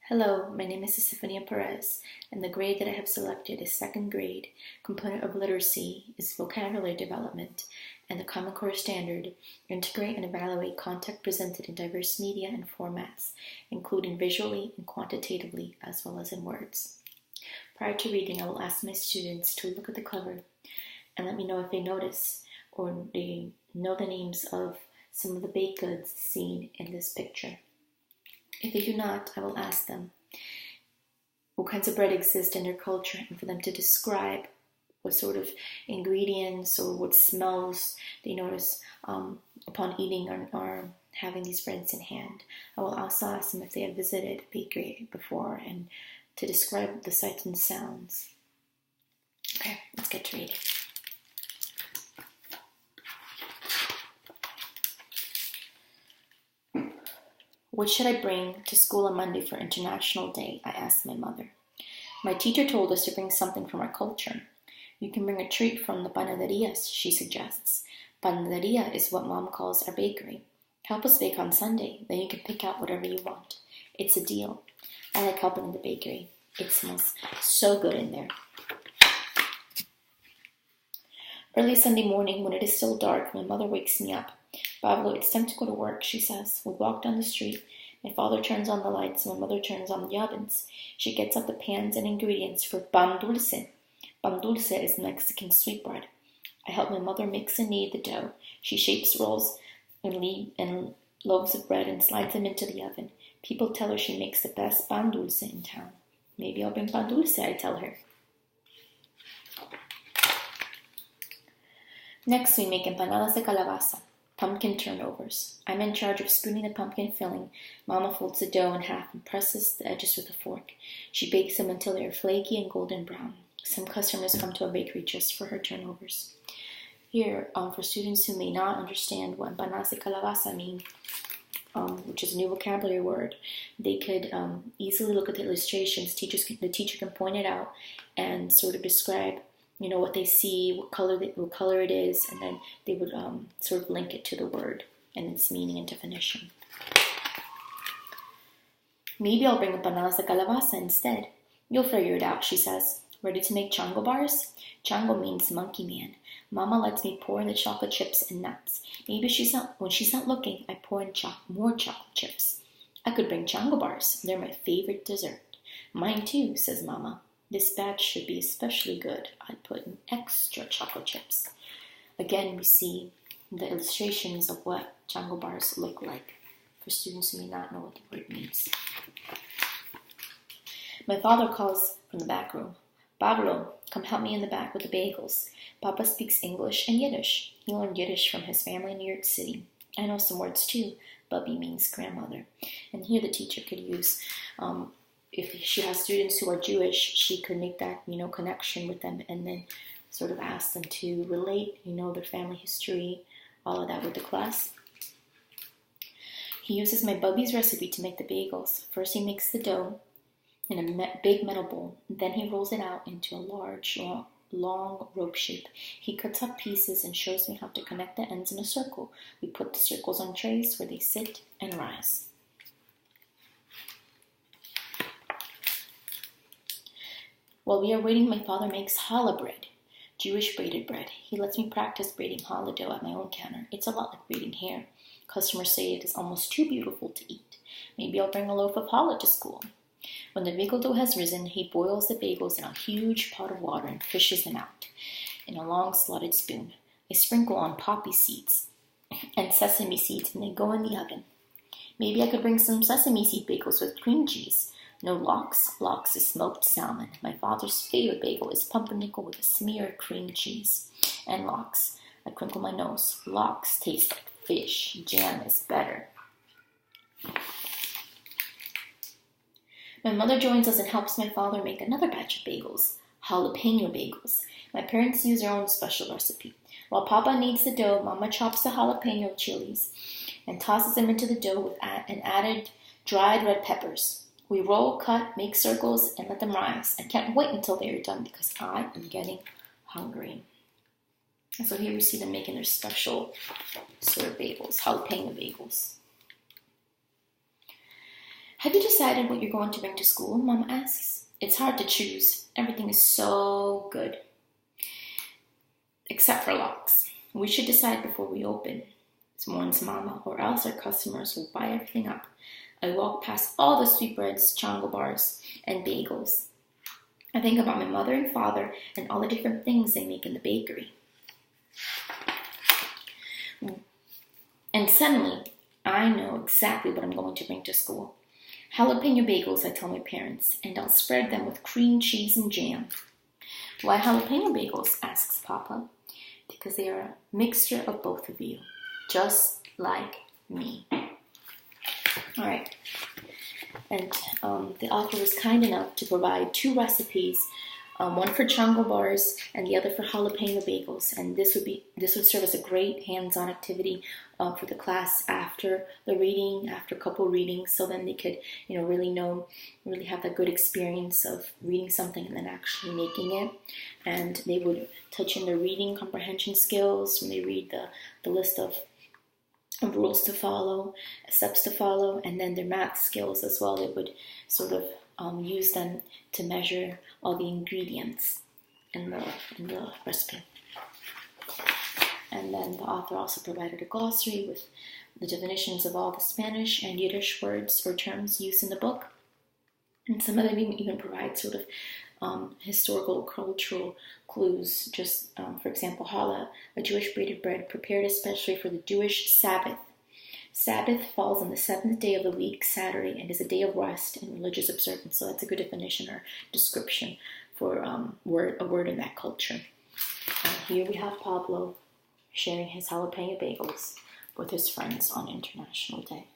Hello, my name is Estefania Perez, and the grade that I have selected is second grade. Component of literacy is vocabulary development, and the Common Core standard: integrate and evaluate content presented in diverse media and formats, including visually and quantitatively, as well as in words. Prior to reading, I will ask my students to look at the cover and let me know if they notice or they know the names of some of the baked goods seen in this picture. If they do not, I will ask them what kinds of bread exist in their culture and for them to describe what sort of ingredients or what smells they notice upon eating or having these breads in hand. I will also ask them if they have visited a bakery before and to describe the sights and sounds. Okay, let's get to reading. What should I bring to school on Monday for International Day? I asked my mother. My teacher told us to bring something from our culture. You can bring a treat from the panaderias, she suggests. Panaderia is what Mom calls our bakery. Help us bake on Sunday, then you can pick out whatever you want. It's a deal. I like helping in the bakery. It smells so good in there. Early Sunday morning, when it is still dark, my mother wakes me up. Pablo, it's time to go to work, she says. We walk down the street. My father turns on the lights and my mother turns on the ovens. She gets out the pans and ingredients for pan dulce. Pan dulce is Mexican sweetbread. I help my mother mix and knead the dough. She shapes rolls and loaves of bread and slides them into the oven. People tell her she makes the best pan dulce in town. Maybe I'll bring pan dulce, I tell her. Next, we make empanadas de calabaza. Pumpkin turnovers. I'm in charge of spooning the pumpkin filling. Mama folds the dough in half and presses the edges with a fork. She bakes them until they are flaky and golden brown. Some customers come to a bakery just for her turnovers. Here, for students who may not understand what empanadas de calabaza mean, which is a new vocabulary word, they could easily look at the illustrations. The teacher can point it out and sort of describe what they see, what color it is, and then they would sort of link it to the word and its meaning and definition. Maybe I'll bring empanadas de calabaza instead. You'll figure it out, she says. Ready to make chango bars? Chango means monkey man. Mama lets me pour in the chocolate chips and nuts. Maybe when she's not looking, I pour in more chocolate chips. I could bring chango bars. They're my favorite dessert. Mine too, says Mama. This batch should be especially good. I'd put in extra chocolate chips. Again, we see the illustrations of what chango bars look like for students who may not know what the word means. My father calls from the back room. Pablo, come help me in the back with the bagels. Papa speaks English and Yiddish. He learned Yiddish from his family in New York City. I know some words too. Bubby means grandmother. And here the teacher could use if she has students who are Jewish, she could make that, connection with them and then sort of ask them to relate, their family history, all of that with the class. He uses my Bubby's recipe to make the bagels. First he makes the dough in a big metal bowl. Then he rolls it out into a large, long rope shape. He cuts up pieces and shows me how to connect the ends in a circle. We put the circles on trays where they sit and rise. While we are waiting, my father makes challah bread, Jewish braided bread. He lets me practice braiding challah dough at my own counter. It's a lot like braiding hair. Customers say it is almost too beautiful to eat. Maybe I'll bring a loaf of challah to school. When the bagel dough has risen, he boils the bagels in a huge pot of water and fishes them out in a long slotted spoon. I sprinkle on poppy seeds and sesame seeds and they go in the oven. Maybe I could bring some sesame seed bagels with cream cheese. No lox. Lox is smoked salmon. My father's favorite bagel is pumpernickel with a smear of cream cheese. And lox. I crinkle my nose. Lox taste like fish. Jam is better. My mother joins us and helps my father make another batch of bagels. Jalapeno bagels. My parents use their own special recipe. While Papa kneads the dough, Mama chops the jalapeno chilies and tosses them into the dough with added dried red peppers. We roll, cut, make circles, and let them rise. I can't wait until they are done because I am getting hungry. And so here we see them making their special sort of bagels, jalapeno bagels. Have you decided what you're going to bring to school? Mom asks. It's hard to choose. Everything is so good. Except for lox. We should decide before we open, warns Mama, or else our customers will buy everything up. I walk past all the sweetbreads, chongo bars, and bagels. I think about my mother and father and all the different things they make in the bakery. And suddenly, I know exactly what I'm going to bring to school. Jalapeno bagels, I tell my parents, and I'll spread them with cream, cheese, and jam. Why jalapeno bagels? Asks Papa. Because they are a mixture of both of you, just like me. All right. And the author was kind enough to provide 2 recipes, one for chongo bars and the other for jalapeno bagels. And this would serve as a great hands-on activity for the class after the reading, after a couple readings, so then they could, really have that good experience of reading something and then actually making it. And they would touch on their reading comprehension skills when they read the list of rules to follow, steps to follow, and then their math skills as well. They would sort of use them to measure all the ingredients in the recipe. And then the author also provided a glossary with the definitions of all the Spanish and Yiddish words or terms used in the book. And some of them even provide sort of historical, cultural clues. Just, for example, challah, a Jewish braided bread prepared especially for the Jewish Sabbath. Sabbath falls on the 7th day of the week, Saturday, and is a day of rest and religious observance. So that's a good definition or description for a word in that culture. Here we have Pablo sharing his jalapeno bagels with his friends on International Day.